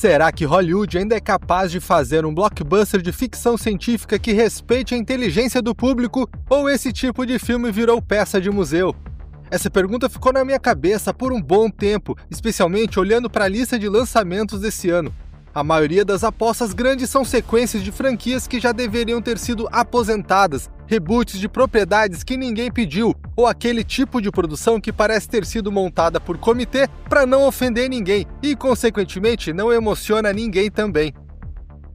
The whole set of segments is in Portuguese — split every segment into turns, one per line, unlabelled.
Será que Hollywood ainda é capaz de fazer um blockbuster de ficção científica que respeite a inteligência do público, ou esse tipo de filme virou peça de museu? Essa pergunta ficou na minha cabeça por um bom tempo, especialmente olhando para a lista de lançamentos desse ano. A maioria das apostas grandes são sequências de franquias que já deveriam ter sido aposentadas, reboots de propriedades que ninguém pediu, ou aquele tipo de produção que parece ter sido montada por comitê para não ofender ninguém e, consequentemente, não emociona ninguém também.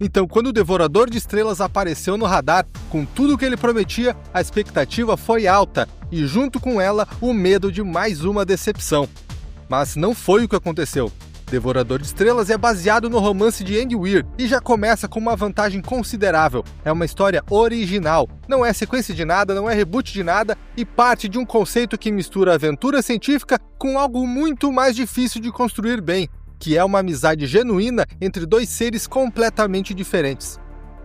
Então, quando o Devorador de Estrelas apareceu no radar, com tudo o que ele prometia, a expectativa foi alta e, junto com ela, o medo de mais uma decepção. Mas não foi o que aconteceu. Devorador de Estrelas é baseado no romance de Andy Weir e já começa com uma vantagem considerável. É uma história original, não é sequência de nada, não é reboot de nada e parte de um conceito que mistura aventura científica com algo muito mais difícil de construir bem, que é uma amizade genuína entre dois seres completamente diferentes.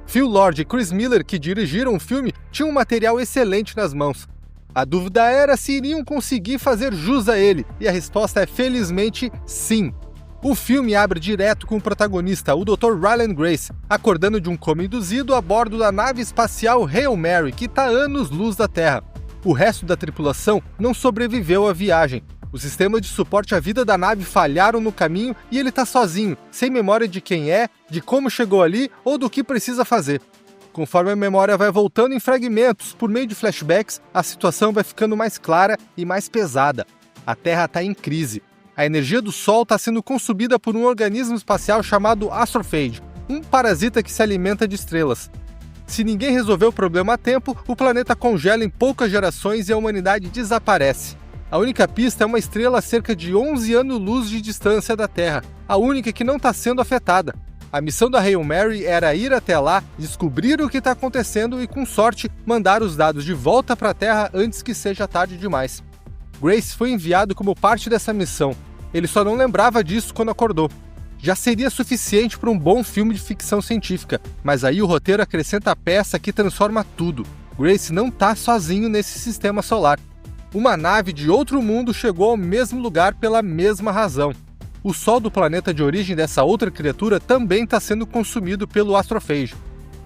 Phil Lord e Chris Miller, que dirigiram o filme, tinham um material excelente nas mãos. A dúvida era se iriam conseguir fazer jus a ele, e a resposta é felizmente sim. O filme abre direto com o protagonista, o Dr. Ryland Grace, acordando de um coma induzido a bordo da nave espacial Hail Mary, que está anos-luz da Terra. O resto da tripulação não sobreviveu à viagem. Os sistemas de suporte à vida da nave falharam no caminho e ele está sozinho, sem memória de quem é, de como chegou ali ou do que precisa fazer. Conforme a memória vai voltando em fragmentos por meio de flashbacks, a situação vai ficando mais clara e mais pesada. A Terra está em crise. A energia do Sol está sendo consumida por um organismo espacial chamado Astrophage, um parasita que se alimenta de estrelas. Se ninguém resolver o problema a tempo, o planeta congela em poucas gerações e a humanidade desaparece. A única pista é uma estrela a cerca de 11 anos-luz de distância da Terra, a única que não está sendo afetada. A missão da Hail Mary era ir até lá, descobrir o que está acontecendo e, com sorte, mandar os dados de volta para a Terra antes que seja tarde demais. Grace foi enviado como parte dessa missão. Ele só não lembrava disso quando acordou. Já seria suficiente para um bom filme de ficção científica, mas aí o roteiro acrescenta a peça que transforma tudo. Grace não está sozinho nesse sistema solar. Uma nave de outro mundo chegou ao mesmo lugar pela mesma razão. O Sol do planeta de origem dessa outra criatura também está sendo consumido pelo Astrophage.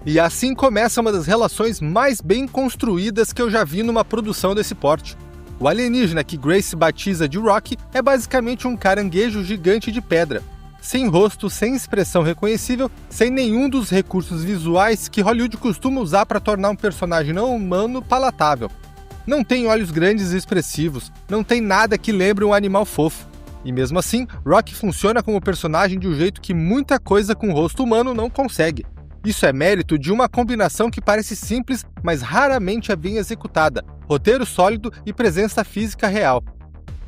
E assim começa uma das relações mais bem construídas que eu já vi numa produção desse porte. O alienígena que Grace batiza de Rocky é basicamente um caranguejo gigante de pedra, sem rosto, sem expressão reconhecível, sem nenhum dos recursos visuais que Hollywood costuma usar para tornar um personagem não humano palatável. Não tem olhos grandes e expressivos, não tem nada que lembre um animal fofo. E mesmo assim, Rocky funciona como personagem de um jeito que muita coisa com rosto humano não consegue. Isso é mérito de uma combinação que parece simples, mas raramente é bem executada: roteiro sólido e presença física real.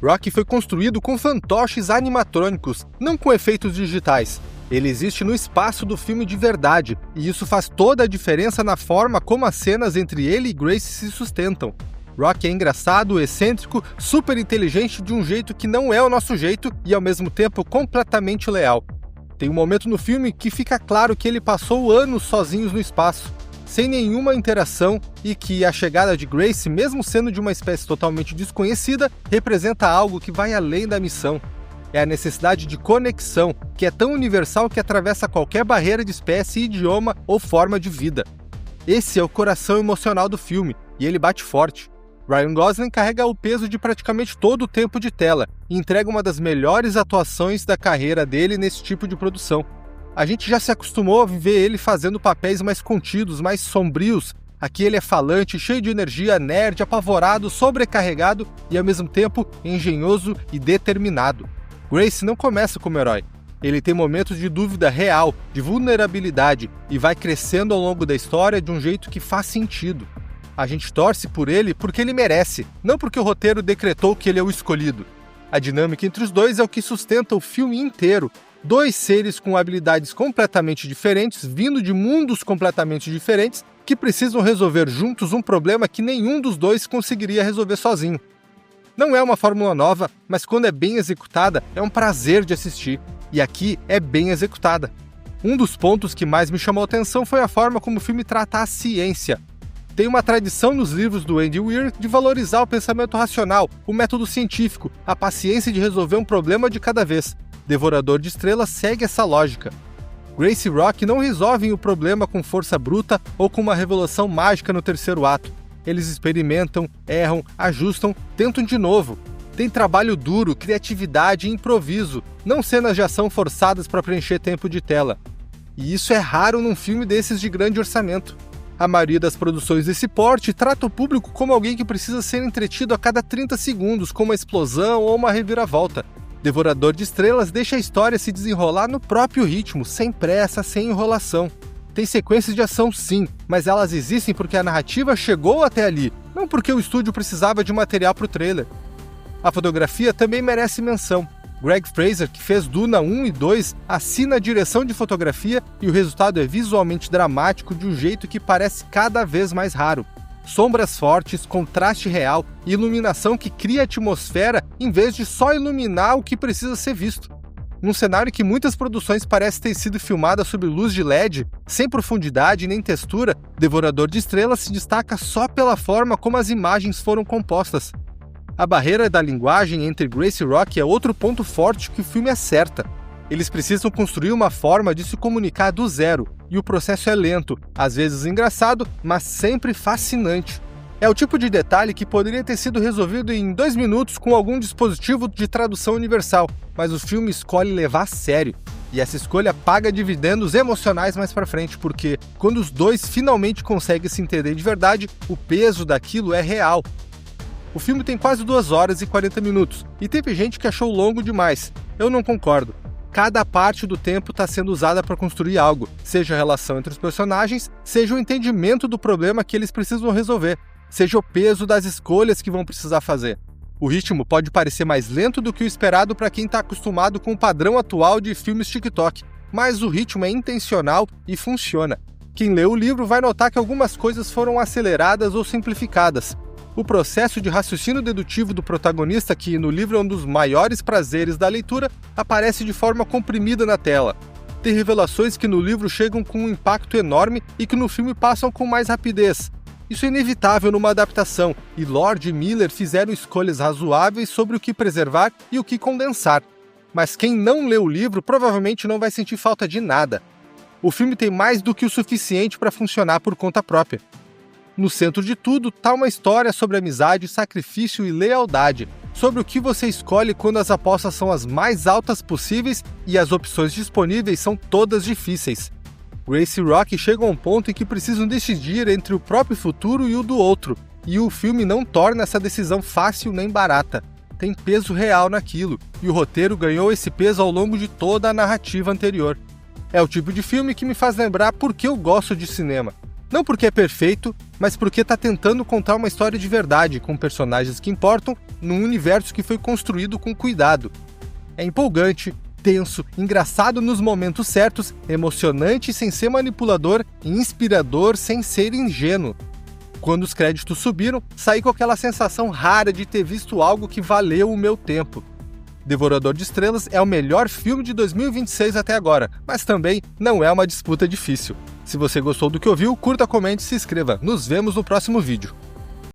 Rocky foi construído com fantoches animatrônicos, não com efeitos digitais. Ele existe no espaço do filme de verdade, e isso faz toda a diferença na forma como as cenas entre ele e Grace se sustentam. Rocky é engraçado, excêntrico, super inteligente de um jeito que não é o nosso jeito e ao mesmo tempo completamente leal. Tem um momento no filme que fica claro que ele passou anos sozinhos no espaço, sem nenhuma interação, e que a chegada de Grace, mesmo sendo de uma espécie totalmente desconhecida, representa algo que vai além da missão. É a necessidade de conexão, que é tão universal que atravessa qualquer barreira de espécie, idioma ou forma de vida. Esse é o coração emocional do filme, e ele bate forte. Ryan Gosling carrega o peso de praticamente todo o tempo de tela e entrega uma das melhores atuações da carreira dele nesse tipo de produção. A gente já se acostumou a ver ele fazendo papéis mais contidos, mais sombrios. Aqui ele é falante, cheio de energia, nerd, apavorado, sobrecarregado e ao mesmo tempo engenhoso e determinado. Grace não começa como herói. Ele tem momentos de dúvida real, de vulnerabilidade e vai crescendo ao longo da história de um jeito que faz sentido. A gente torce por ele porque ele merece, não porque o roteiro decretou que ele é o escolhido. A dinâmica entre os dois é o que sustenta o filme inteiro. Dois seres com habilidades completamente diferentes, vindo de mundos completamente diferentes, que precisam resolver juntos um problema que nenhum dos dois conseguiria resolver sozinho. Não é uma fórmula nova, mas quando é bem executada, é um prazer de assistir. E aqui é bem executada. Um dos pontos que mais me chamou a atenção foi a forma como o filme trata a ciência. Tem uma tradição nos livros do Andy Weir de valorizar o pensamento racional, o método científico, a paciência de resolver um problema de cada vez. Devorador de Estrelas segue essa lógica. Grace e Rock não resolvem o problema com força bruta ou com uma revelação mágica no terceiro ato. Eles experimentam, erram, ajustam, tentam de novo. Tem trabalho duro, criatividade e improviso, não cenas de ação forçadas para preencher tempo de tela. E isso é raro num filme desses de grande orçamento. A maioria das produções desse porte trata o público como alguém que precisa ser entretido a cada 30 segundos, com uma explosão ou uma reviravolta. Devorador de Estrelas deixa a história se desenrolar no próprio ritmo, sem pressa, sem enrolação. Tem sequências de ação sim, mas elas existem porque a narrativa chegou até ali, não porque o estúdio precisava de material para o trailer. A fotografia também merece menção. Greg Fraser, que fez Duna 1 e 2, assina a direção de fotografia e o resultado é visualmente dramático de um jeito que parece cada vez mais raro. Sombras fortes, contraste real e iluminação que cria atmosfera em vez de só iluminar o que precisa ser visto. Num cenário que muitas produções parecem ter sido filmadas sob luz de LED, sem profundidade nem textura, Devorador de Estrelas se destaca só pela forma como as imagens foram compostas. A barreira da linguagem entre Grace e Rock é outro ponto forte que o filme acerta. Eles precisam construir uma forma de se comunicar do zero, e o processo é lento, às vezes engraçado, mas sempre fascinante. É o tipo de detalhe que poderia ter sido resolvido em 2 minutos com algum dispositivo de tradução universal, mas o filme escolhe levar a sério. E essa escolha paga dividendos emocionais mais pra frente, porque quando os dois finalmente conseguem se entender de verdade, o peso daquilo é real. O filme tem quase 2 horas e 40 minutos, e teve gente que achou longo demais. Eu não concordo. Cada parte do tempo está sendo usada para construir algo, seja a relação entre os personagens, seja o entendimento do problema que eles precisam resolver, seja o peso das escolhas que vão precisar fazer. O ritmo pode parecer mais lento do que o esperado para quem está acostumado com o padrão atual de filmes TikTok, mas o ritmo é intencional e funciona. Quem lê o livro vai notar que algumas coisas foram aceleradas ou simplificadas. O processo de raciocínio dedutivo do protagonista, que no livro é um dos maiores prazeres da leitura, aparece de forma comprimida na tela. Tem revelações que no livro chegam com um impacto enorme e que no filme passam com mais rapidez. Isso é inevitável numa adaptação, e Lord e Miller fizeram escolhas razoáveis sobre o que preservar e o que condensar. Mas quem não lê o livro provavelmente não vai sentir falta de nada. O filme tem mais do que o suficiente para funcionar por conta própria. No centro de tudo está uma história sobre amizade, sacrifício e lealdade, sobre o que você escolhe quando as apostas são as mais altas possíveis e as opções disponíveis são todas difíceis. Grace e Rock chegam a um ponto em que precisam decidir entre o próprio futuro e o do outro, e o filme não torna essa decisão fácil nem barata. Tem peso real naquilo, e o roteiro ganhou esse peso ao longo de toda a narrativa anterior. É o tipo de filme que me faz lembrar por que eu gosto de cinema. Não porque é perfeito, mas porque está tentando contar uma história de verdade, com personagens que importam, num universo que foi construído com cuidado. É empolgante, tenso, engraçado nos momentos certos, emocionante sem ser manipulador e inspirador sem ser ingênuo. Quando os créditos subiram, saí com aquela sensação rara de ter visto algo que valeu o meu tempo. Devorador de Estrelas é o melhor filme de 2026 até agora, mas também não é uma disputa difícil. Se você gostou do que ouviu, curta, comente e se inscreva. Nos vemos no próximo vídeo.